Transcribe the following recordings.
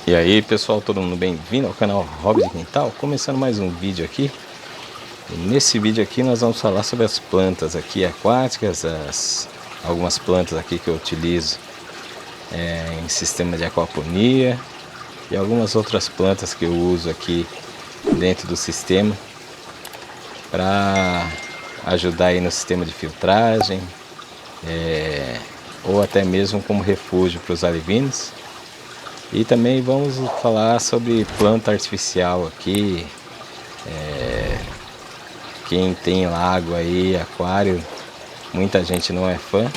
E aí pessoal, todo mundo bem-vindo ao canal Hobby de Quintal, começando mais um vídeo aqui. E nesse vídeo aqui nós vamos falar sobre as plantas aqui aquáticas, algumas plantas aqui que eu utilizo em sistema de aquaponia e algumas outras plantas que eu uso aqui dentro do sistema para ajudar aí no sistema de filtragem ou até mesmo como refúgio para os alevinos. E também vamos falar sobre planta artificial aqui. Quem tem lago aí, aquário, muita gente não é fã,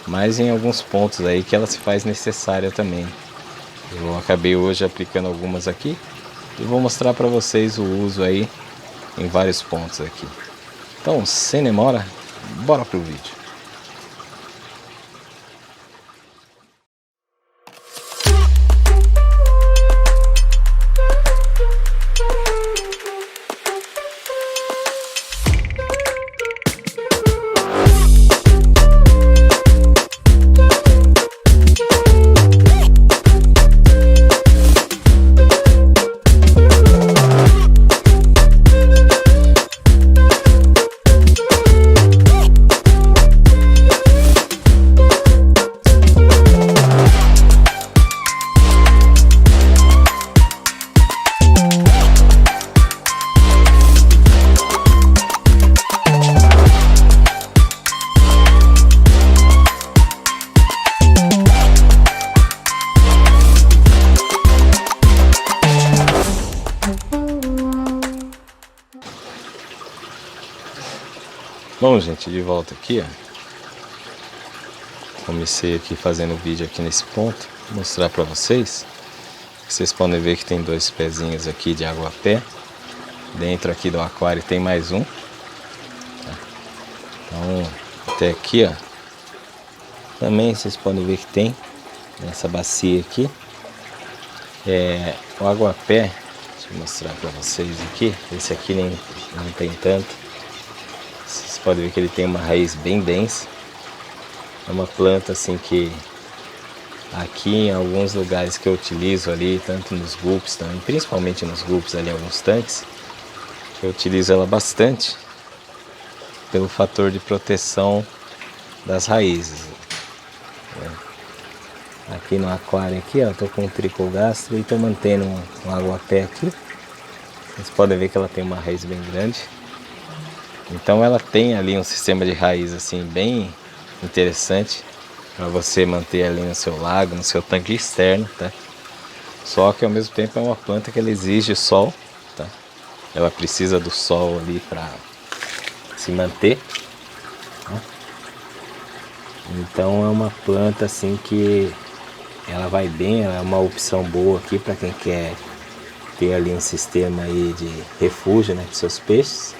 mas em alguns pontos aí que ela se faz necessária também. Eu acabei hoje aplicando algumas aqui e vou mostrar para vocês o uso aí em vários pontos aqui. Então, sem demora, bora pro vídeo. Bom, gente, de volta aqui, ó. Comecei aqui fazendo vídeo aqui nesse ponto, vou mostrar para vocês. Vocês podem ver que tem dois pezinhos aqui de aguapé. Dentro aqui do aquário tem mais um. Então, até aqui, ó. Também vocês podem ver que tem nessa bacia aqui. O aguapé, deixa eu mostrar para vocês aqui. Esse aqui não tem tanto. Vocês podem ver que ele tem uma raiz bem densa. É uma planta assim que aqui em alguns lugares que eu utilizo ali, tanto nos gulpos também, principalmente nos gulpos ali, alguns tanques, eu utilizo ela bastante pelo fator de proteção das raízes. Aqui no aquário aqui, ó, tô com o tricogastro e tô mantendo um aguapé aqui. Vocês podem ver que ela tem uma raiz bem grande. Então ela tem ali um sistema de raiz assim bem interessante para você manter ali no seu lago, no seu tanque externo, tá? Só que ao mesmo tempo é uma planta que ela exige sol, tá? Ela precisa do sol ali para se manter, tá? Então é uma planta assim que ela vai bem, ela é uma opção boa aqui para quem quer ter ali um sistema aí de refúgio, né, para seus peixes.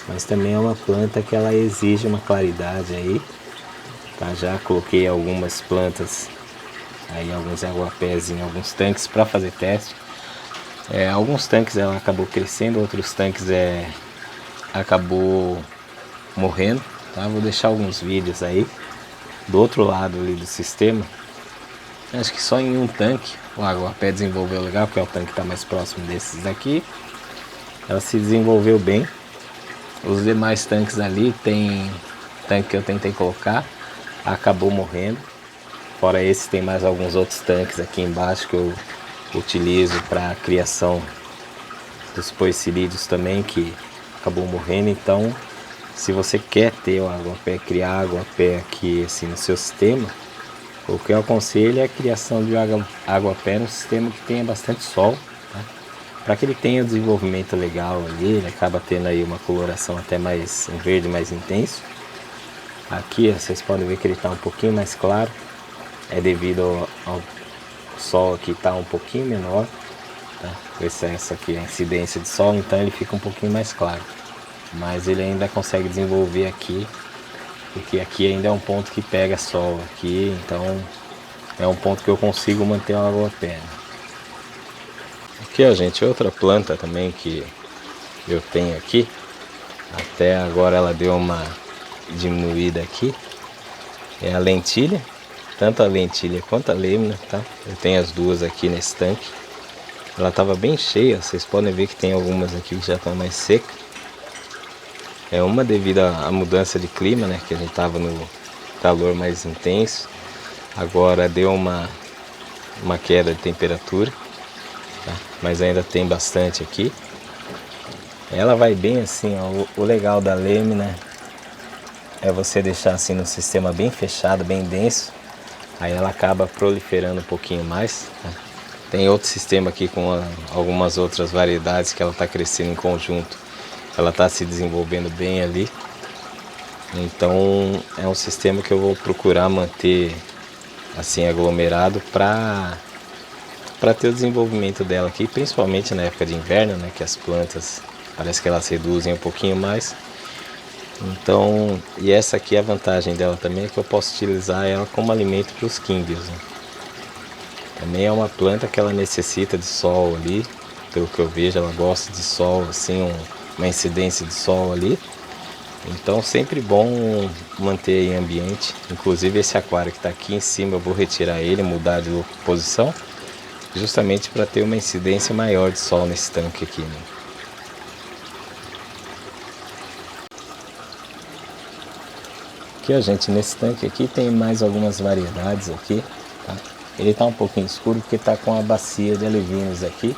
Mas também é uma planta que ela exige uma claridade aí, tá? Já coloquei algumas plantas aí, alguns aguapés em alguns tanques para fazer teste. Alguns tanques ela acabou crescendo, outros tanques acabou morrendo, tá? Vou deixar alguns vídeos aí do outro lado ali do sistema. Acho que só em um tanque o aguapé desenvolveu legal, porque é o tanque que está mais próximo desses daqui. Ela se desenvolveu bem. Os demais tanques ali, tem tanque que eu tentei colocar, acabou morrendo. Fora esse, tem mais alguns outros tanques aqui embaixo que eu utilizo para criação dos poecilídeos também, que acabou morrendo. Então, se você quer ter o aguapé, criar aguapé aqui assim no seu sistema, o que eu aconselho é a criação de aguapé no sistema que tenha bastante sol, tá? Para que ele tenha um desenvolvimento legal ali, ele acaba tendo aí uma coloração até mais, um verde mais intenso. Aqui vocês podem ver que ele está um pouquinho mais claro, é devido ao sol que está um pouquinho menor, tá? O excesso aqui, a incidência de sol, então ele fica um pouquinho mais claro. Mas ele ainda consegue desenvolver aqui, porque aqui ainda é um ponto que pega sol aqui, então é um ponto que eu consigo manter o aguapé. Aqui, ó, gente, outra planta também que eu tenho aqui, até agora ela deu uma diminuída aqui, é a lentilha. tanto a lentilha quanto a lêmina, tá? Eu tenho as duas aqui nesse tanque. Ela estava bem cheia, vocês podem ver que tem algumas aqui que já estão mais secas. É uma devido à mudança de clima, né? Que a gente tava no calor mais intenso. Agora deu uma queda de temperatura, tá? Mas ainda tem bastante aqui. Ela vai bem assim, ó. O legal da lêmina é você deixar assim no sistema bem fechado, bem denso. Aí ela acaba proliferando um pouquinho mais, tá? Tem outro sistema aqui com algumas outras variedades que ela está crescendo em conjunto. Ela está se desenvolvendo bem ali. Então é um sistema que eu vou procurar manter assim aglomerado para ter o desenvolvimento dela aqui, principalmente na época de inverno, né, que as plantas parece que elas reduzem um pouquinho mais. Então, e essa aqui a vantagem dela também é que eu posso utilizar ela como alimento para os quinguios, né? Também é uma planta que ela necessita de sol ali, pelo que eu vejo, ela gosta de sol, assim, uma incidência de sol ali. Então sempre bom manter em ambiente. Inclusive esse aquário que está aqui em cima eu vou retirar ele, mudar de posição, justamente para ter uma incidência maior de sol nesse tanque aqui, né? Aqui, ó, gente, nesse tanque aqui tem mais algumas variedades aqui, tá? Ele está um pouquinho escuro porque está com a bacia de alevinos aqui,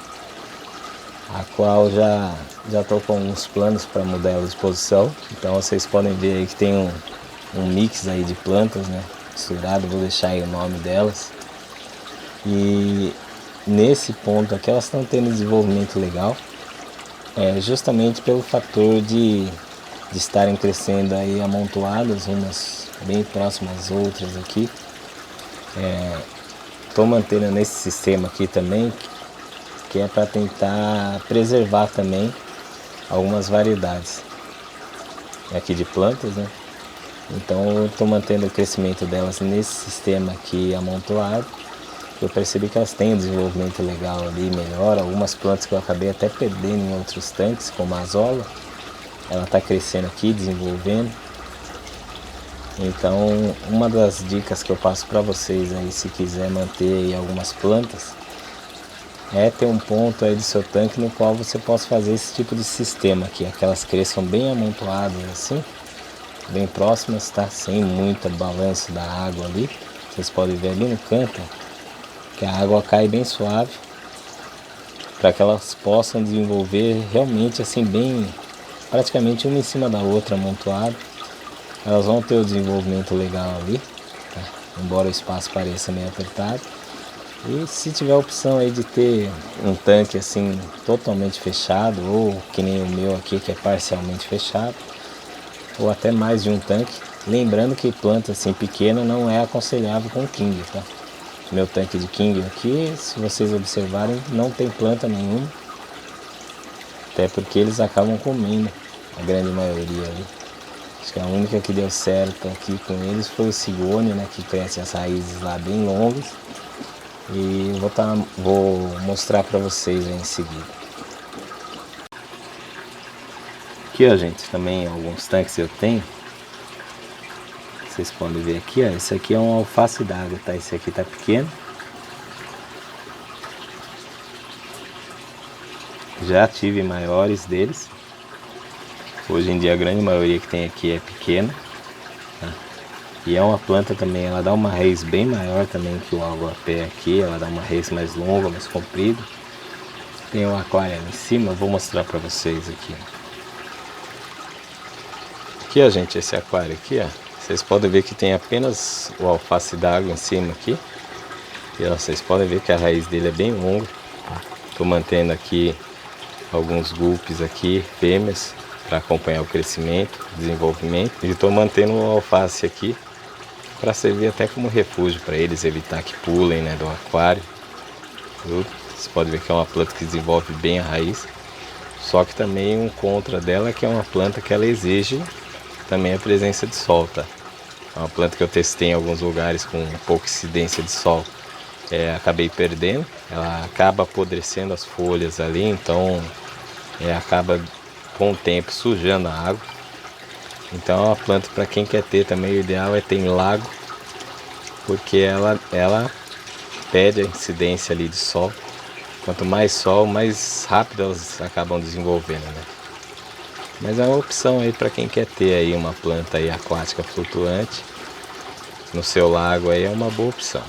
a qual já estou com alguns planos para mudar ela de posição. Então vocês podem ver aí que tem um mix aí de plantas, né, misturado. Vou deixar aí o nome delas. E nesse ponto aqui elas estão tendo desenvolvimento legal, justamente pelo fator de estarem crescendo aí amontoadas, umas bem próximas às outras aqui. Estou mantendo nesse sistema aqui também, que é para tentar preservar também algumas variedades aqui de plantas, né? Então eu estou mantendo o crescimento delas nesse sistema aqui amontoado. Eu percebi que elas têm um desenvolvimento legal ali, melhor. Algumas plantas que eu acabei até perdendo em outros tanques, como a azola, ela está crescendo aqui, desenvolvendo. Então, uma das dicas que eu passo para vocês aí, se quiser manter aí algumas plantas, é ter um ponto aí do seu tanque no qual você possa fazer esse tipo de sistema aqui, aquelas cresçam bem amontoadas assim, bem próximas, tá? Sem muita balanço da água ali. Vocês podem ver ali no canto que a água cai bem suave, para que elas possam desenvolver realmente assim bem, praticamente uma em cima da outra amontoada. Elas vão ter o desenvolvimento legal ali, tá? Embora o espaço pareça meio apertado. E se tiver a opção aí de ter um tanque assim totalmente fechado, ou que nem o meu aqui que é parcialmente fechado, ou até mais de um tanque, lembrando que planta assim pequena não é aconselhável com king, tá? Meu tanque de king aqui, se vocês observarem, não tem planta nenhuma, até porque eles acabam comendo a grande maioria ali. Acho que a única que deu certo aqui com eles foi o cigônia, né, que cresce as raízes lá bem longas. E vou mostrar para vocês aí em seguida. Aqui, ó, gente, também alguns tanques eu tenho. Vocês podem ver aqui, ó, esse aqui é um alface d'água, tá? Esse aqui tá pequeno. Já tive maiores deles. Hoje em dia a grande maioria que tem aqui é pequena, tá? E é uma planta também, ela dá uma raiz bem maior também que o aguapé aqui. Ela dá uma raiz mais longa, mais comprida. Tem um aquário ali em cima, eu vou mostrar para vocês aqui. Aqui, ó, gente, esse aquário aqui, ó, vocês podem ver que tem apenas o alface d'água em cima aqui. E ó, vocês podem ver que a raiz dele é bem longa. Estou mantendo aqui alguns guppies aqui, fêmeas, para acompanhar o crescimento, desenvolvimento. E estou mantendo o alface aqui para servir até como refúgio para eles, evitar que pulem, né, do aquário. Vocês podem ver que é uma planta que desenvolve bem a raiz. Só que também um contra dela é que é uma planta que ela exige também a presença de sol, tá? É uma planta que eu testei em alguns lugares com pouca incidência de sol. Acabei perdendo, ela acaba apodrecendo as folhas ali, então acaba com o tempo sujando a água. Então é uma planta para quem quer ter também, o ideal é ter em lago, porque ela pede a incidência ali de sol. Quanto mais sol, mais rápido elas acabam desenvolvendo, né? Mas é uma opção aí para quem quer ter aí uma planta aí aquática flutuante no seu lago, aí é uma boa opção.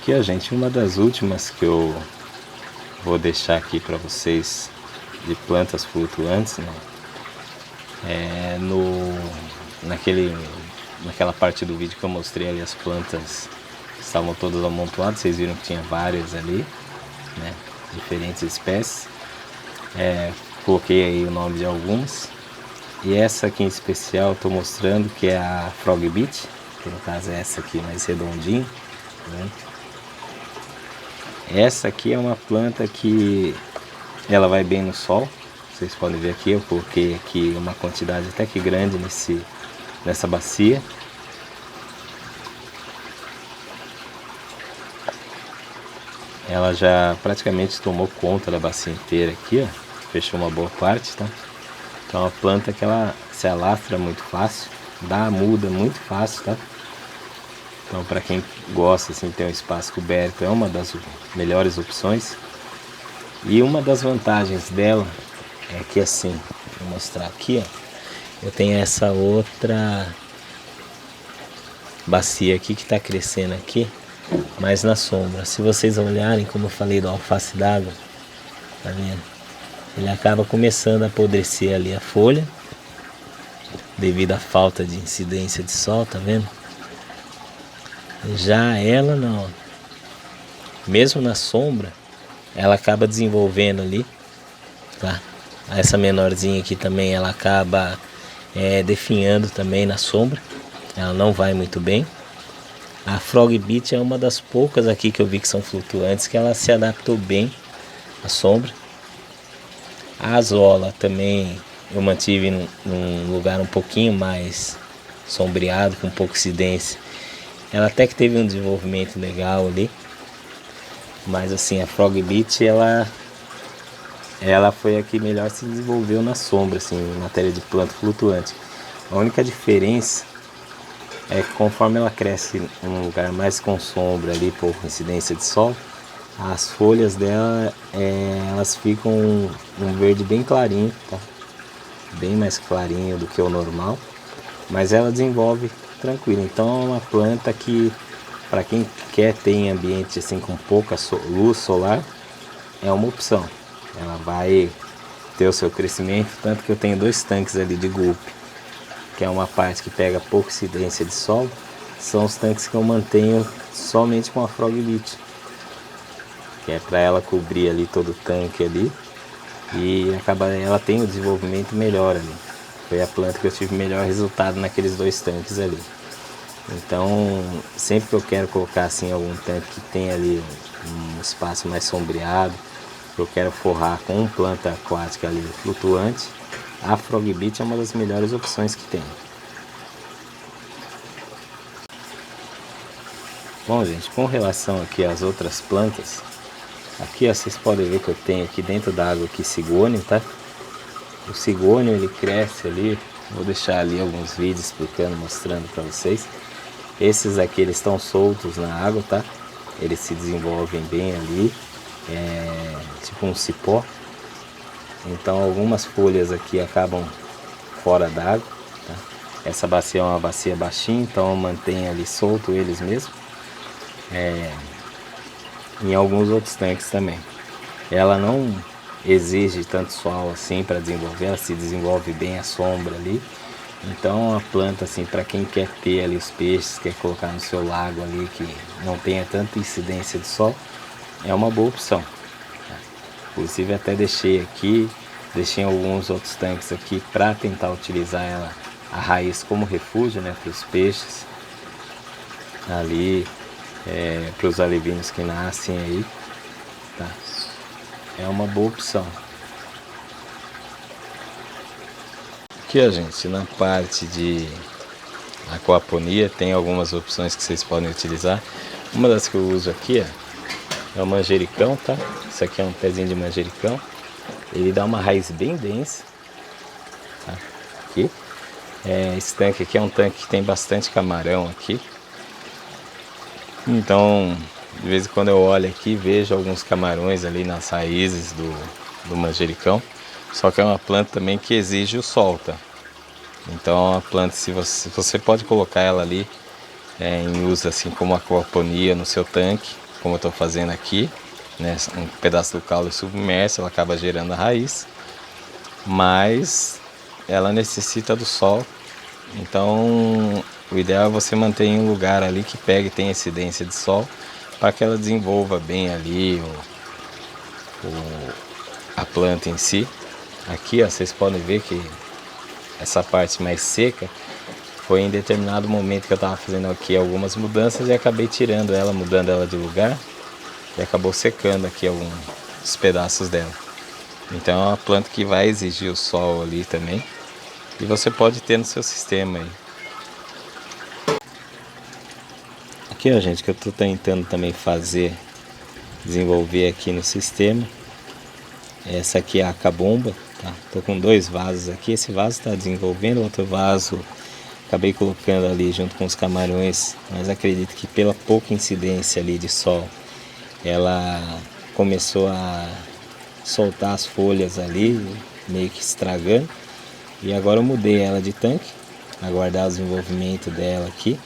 Aqui, ó, gente, uma das últimas que eu vou deixar aqui para vocês de plantas flutuantes, né? É naquela parte do vídeo que eu mostrei ali, as plantas estavam todas amontoadas, vocês viram que tinha várias ali, né? Diferentes espécies. Coloquei aí o nome de algumas. E essa aqui em especial eu tô mostrando, que é a Frog Beach, que no caso é essa aqui mais redondinha, né? Essa aqui é uma planta que ela vai bem no sol. Vocês podem ver aqui, eu coloquei aqui uma quantidade até que grande nessa bacia. Ela já praticamente tomou conta da bacia inteira aqui, ó. Fechou uma boa parte, tá? Então é uma planta que ela se alastra muito fácil, dá muda muito fácil, tá? Então para quem gosta assim de ter um espaço coberto, é uma das melhores opções. E uma das vantagens dela é que assim, vou mostrar aqui, ó. Eu tenho essa outra bacia aqui que está crescendo aqui, mas na sombra. Se vocês olharem, como eu falei do alface d'água, tá vendo? Ele acaba começando a apodrecer ali a folha, devido à falta de incidência de sol, tá vendo? Já ela não, mesmo na sombra, ela acaba desenvolvendo ali, tá? Essa menorzinha aqui também, ela acaba definhando também na sombra, ela não vai muito bem. A Frog Beach é uma das poucas aqui que eu vi que são flutuantes, que ela se adaptou bem à sombra. A Azolla também eu mantive num lugar um pouquinho mais sombreado, com pouca incidência. Ela até que teve um desenvolvimento legal ali, mas assim, a Frog Beach ela foi a que melhor se desenvolveu na sombra, assim, em matéria de planta flutuante. A única diferença é que conforme ela cresce em um lugar mais com sombra ali, por incidência de sol, as folhas dela elas ficam um verde bem clarinho, tá? Bem mais clarinho do que o normal, mas ela desenvolve tranquilo. Então é uma planta que, para quem quer ter em ambiente assim com pouca luz solar, é uma opção. Ela vai ter o seu crescimento, tanto que eu tenho 2 tanques ali de gulpe, que é uma parte que pega pouca incidência de sol. São os tanques que eu mantenho somente com a Frog Beach, que é para ela cobrir ali todo o tanque ali, e ela tem um desenvolvimento melhor ali. Foi a planta que eu tive melhor resultado naqueles 2 tanques ali. Então sempre que eu quero colocar assim algum tanque que tem ali um espaço mais sombreado, eu quero forrar com planta aquática ali flutuante, a Frog Beach é uma das melhores opções que tem. Bom, gente, com relação aqui às outras plantas, aqui ó, vocês podem ver que eu tenho aqui dentro da água aqui cigônio, tá? O cigônio ele cresce ali, vou deixar ali alguns vídeos explicando, mostrando para vocês. Esses aqui eles estão soltos na água, tá? Eles se desenvolvem bem ali, tipo um cipó. Então algumas folhas aqui acabam fora d'água, tá? Essa bacia é uma bacia baixinha, então eu mantenho ali solto eles mesmo. Em alguns outros tanques também. Ela não exige tanto sol assim para desenvolver, ela se desenvolve bem à sombra ali. Então a planta assim, para quem quer ter ali os peixes, quer colocar no seu lago ali que não tenha tanta incidência de sol, é uma boa opção. Inclusive até deixei alguns outros tanques aqui para tentar utilizar ela, a raiz, como refúgio, né, para os peixes ali, para os alevinos que nascem aí, tá? É uma boa opção. Aqui, ó, gente, na parte de aquaponia tem algumas opções que vocês podem utilizar. Uma das que eu uso aqui é o manjericão, tá? Isso aqui é um pezinho de manjericão. Ele dá uma raiz bem densa, tá? Aqui. Esse tanque aqui é um tanque que tem bastante camarão aqui. Então, de vez em quando eu olho aqui, vejo alguns camarões ali nas raízes do manjericão. Só que é uma planta também que exige o sol, tá? Então é uma planta, se você pode colocar ela ali em uso assim como aquaponia no seu tanque, como eu estou fazendo aqui, né? Um pedaço do caule submerso, ela acaba gerando a raiz, mas ela necessita do sol. Então o ideal é você manter em um lugar ali que pegue e tenha incidência de sol, para que ela desenvolva bem ali a planta em si. Aqui ó, vocês podem ver que essa parte mais seca foi em determinado momento que eu estava fazendo aqui algumas mudanças e acabei tirando ela, mudando ela de lugar, e acabou secando aqui alguns pedaços dela. Então é uma planta que vai exigir o sol ali também, e você pode ter no seu sistema aí. Aqui ó, gente, que eu estou tentando também desenvolver aqui no sistema. Essa aqui é a cabomba, tá? Tô com 2 vasos aqui, esse vaso está desenvolvendo, outro vaso acabei colocando ali junto com os camarões, mas acredito que pela pouca incidência ali de sol, ela começou a soltar as folhas ali, meio que estragando, e agora eu mudei ela de tanque, aguardar o desenvolvimento dela aqui.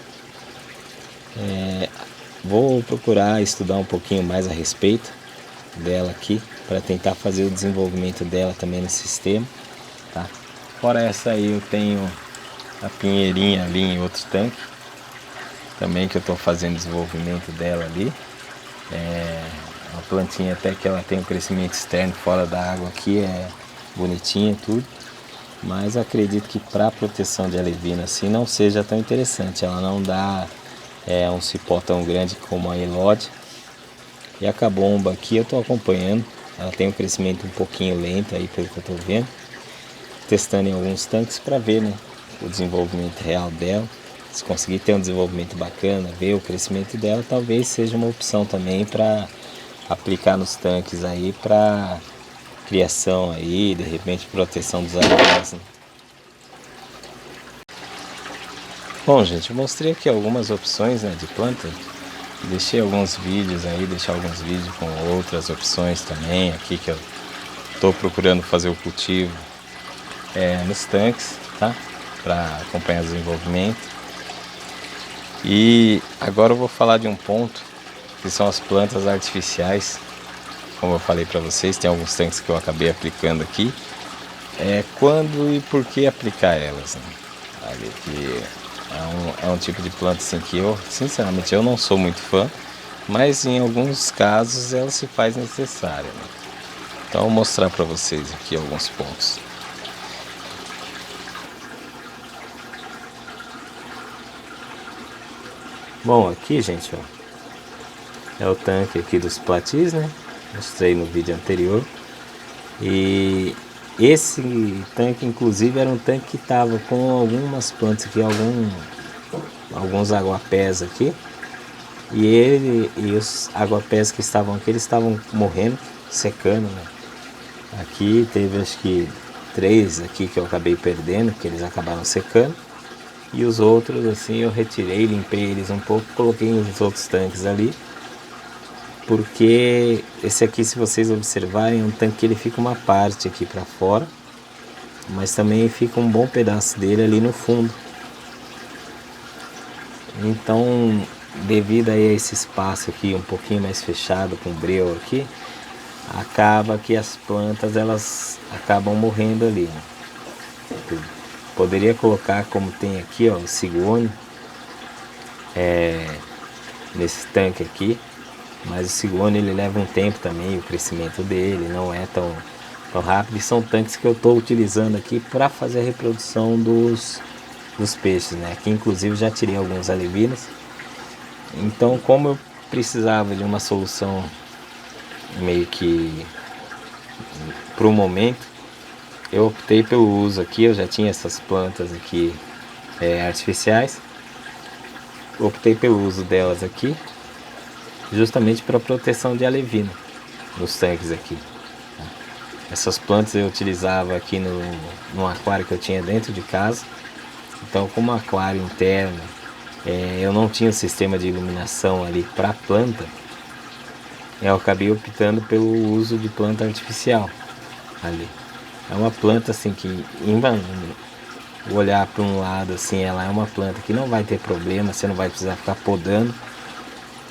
Vou procurar estudar um pouquinho mais a respeito dela aqui, para tentar fazer o desenvolvimento dela também no sistema, tá? Fora essa aí eu tenho a pinheirinha ali em outro tanque, também que eu estou fazendo desenvolvimento dela ali. Uma plantinha até que ela tem um crescimento externo fora da água aqui, é bonitinha tudo, mas acredito que para proteção de alevina assim não seja tão interessante, ela não dá um cipó tão grande como a elódia. E a cabomba aqui eu estou acompanhando, ela tem um crescimento um pouquinho lento aí pelo que eu estou vendo, testando em alguns tanques para ver, né, o desenvolvimento real dela. Se conseguir ter um desenvolvimento bacana, ver o crescimento dela, talvez seja uma opção também para aplicar nos tanques aí para criação aí, de repente proteção dos animais, né? Bom, gente, eu mostrei aqui algumas opções, né, de planta. Deixei alguns vídeos aí, com outras opções também aqui que eu estou procurando fazer o cultivo nos tanques, tá? Para acompanhar o desenvolvimento. E agora eu vou falar de um ponto que são as plantas artificiais. Como eu falei para vocês, tem alguns tanques que eu acabei aplicando aqui. Quando e por que aplicar elas, né? Ali, que é um tipo de planta assim que eu, sinceramente, eu não sou muito fã, mas em alguns casos ela se faz necessária, né? Então eu vou mostrar para vocês aqui alguns pontos. Bom, aqui, gente, ó, é o tanque aqui dos platis, né? Mostrei no vídeo anterior. E esse tanque, inclusive, era um tanque que estava com algumas plantas aqui, alguns aguapés aqui. E os aguapés que estavam aqui, eles estavam morrendo, secando, né? Aqui teve acho que 3 aqui que eu acabei perdendo, que eles acabaram secando. E os outros assim eu retirei, limpei eles um pouco, coloquei nos outros tanques ali. Porque esse aqui, se vocês observarem, é um tanque que ele fica uma parte aqui para fora, mas também fica um bom pedaço dele ali no fundo. Então, devido a esse espaço aqui um pouquinho mais fechado com breu aqui, acaba que as plantas elas acabam morrendo ali, né? Poderia colocar como tem aqui, ó, o cigônio nesse tanque aqui, mas o cigônio ele leva um tempo também, o crescimento dele não é tão rápido, e são tanques que eu estou utilizando aqui para fazer a reprodução dos peixes, né? Aqui inclusive já tirei alguns alevinos. Então, como eu precisava de uma solução meio que para o momento, eu optei pelo uso aqui. Eu já tinha essas plantas aqui artificiais, optei pelo uso delas aqui justamente para proteção de alevino nos tanques aqui. Essas plantas eu utilizava aqui no aquário que eu tinha dentro de casa, Então, como aquário interno, eu não tinha um sistema de iluminação ali para planta, eu acabei optando pelo uso de planta artificial ali. É uma planta assim que, olhar para um lado assim, ela é uma planta que não vai ter problema, você não vai precisar ficar podando.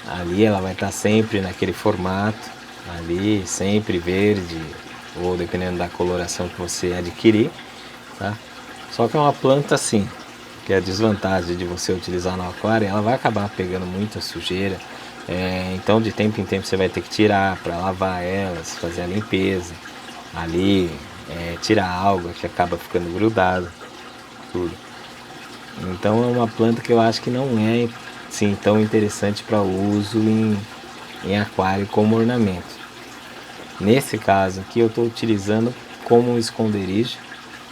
Ali ela vai estar sempre naquele formato, ali sempre verde, ou dependendo da coloração que você adquirir, tá? Só que é uma planta assim, que é a desvantagem de você utilizar no aquário, ela vai acabar pegando muita sujeira. Então de tempo em tempo você vai ter que tirar para lavar elas, fazer a limpeza ali, tirar a água que acaba ficando grudada, tudo. Então é uma planta que eu acho que não é sim tão interessante para uso em aquário como ornamento. Nesse caso aqui eu estou utilizando como um esconderijo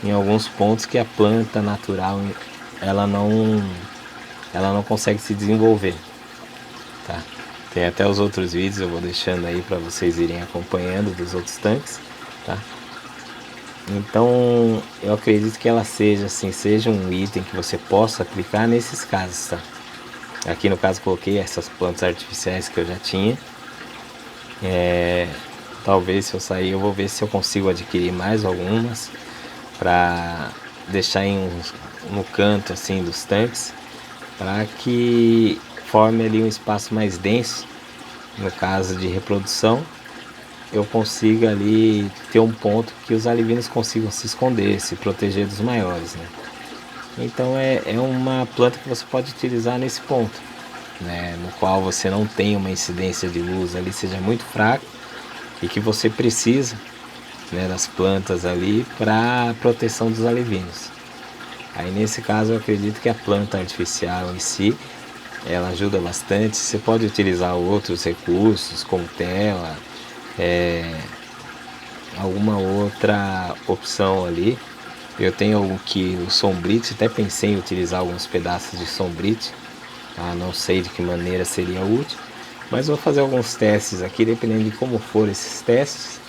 em alguns pontos que a planta natural ela não consegue se desenvolver, tá? Tem até os outros vídeos, eu vou deixando aí para vocês irem acompanhando dos outros tanques, tá? Então eu acredito que ela seja um item que você possa aplicar nesses casos, tá? Aqui no caso coloquei essas plantas artificiais que eu já tinha. Talvez se eu sair eu vou ver se eu consigo adquirir mais algumas para deixar no canto assim dos tanques, para que forme ali um espaço mais denso. No caso de reprodução, eu consiga ali ter um ponto que os alivinos consigam se esconder, se proteger dos maiores, né? Então é uma planta que você pode utilizar nesse ponto, né? No qual você não tem uma incidência de luz ali, seja muito fraca, e que você precisa, né, das plantas ali para proteção dos alivinos. Aí nesse caso eu acredito que a planta artificial em si, ela ajuda bastante. Você pode utilizar outros recursos como tela, alguma outra opção ali. Eu tenho aqui o sombrite, até pensei em utilizar alguns pedaços de sombrite, tá? Não sei de que maneira seria útil, mas vou fazer alguns testes aqui, dependendo de como for esses testes,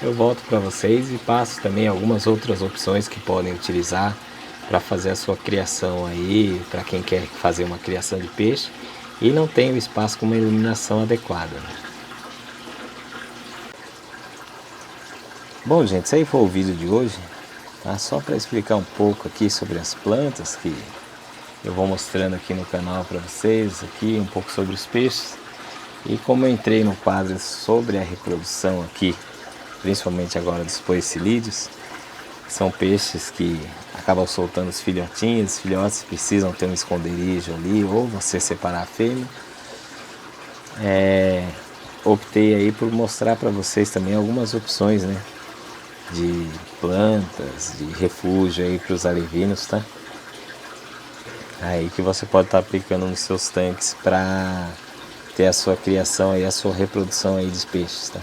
eu volto para vocês e passo também algumas outras opções que podem utilizar para fazer a sua criação aí, para quem quer fazer uma criação de peixe e não tem o espaço com uma iluminação adequada, né? Bom, gente, esse aí foi o vídeo de hoje, tá? Só para explicar um pouco aqui sobre as plantas que eu vou mostrando aqui no canal para vocês, aqui um pouco sobre os peixes. E como eu entrei no quadro sobre a reprodução aqui, principalmente agora dos poecilídeos, são peixes que acabam soltando os filhotinhos, os filhotes precisam ter um esconderijo ali, ou você separar a fêmea. Optei aí por mostrar para vocês também algumas opções, né, de plantas, de refúgio aí para os alevinos, tá? Aí que você pode estar aplicando nos seus tanques para ter a sua criação e a sua reprodução aí dos peixes, tá?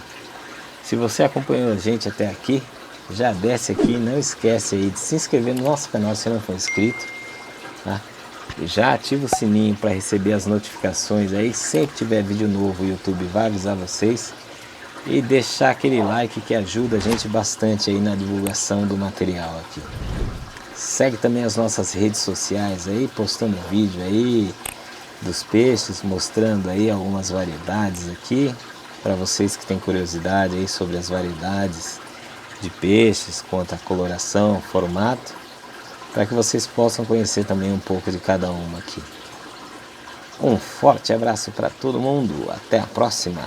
Se você acompanhou a gente até aqui, já desce aqui, não esquece aí de se inscrever no nosso canal se não for inscrito, tá? Já ativa o sininho para receber as notificações aí, sempre que tiver vídeo novo o YouTube vai avisar vocês, e deixar aquele like que ajuda a gente bastante aí na divulgação do material aqui. Segue também as nossas redes sociais aí, postando vídeo aí dos peixes, mostrando aí algumas variedades aqui para vocês que têm curiosidade aí sobre as variedades de peixes, quanto a coloração, formato, para que vocês possam conhecer também um pouco de cada uma aqui. Um forte abraço para todo mundo, até a próxima!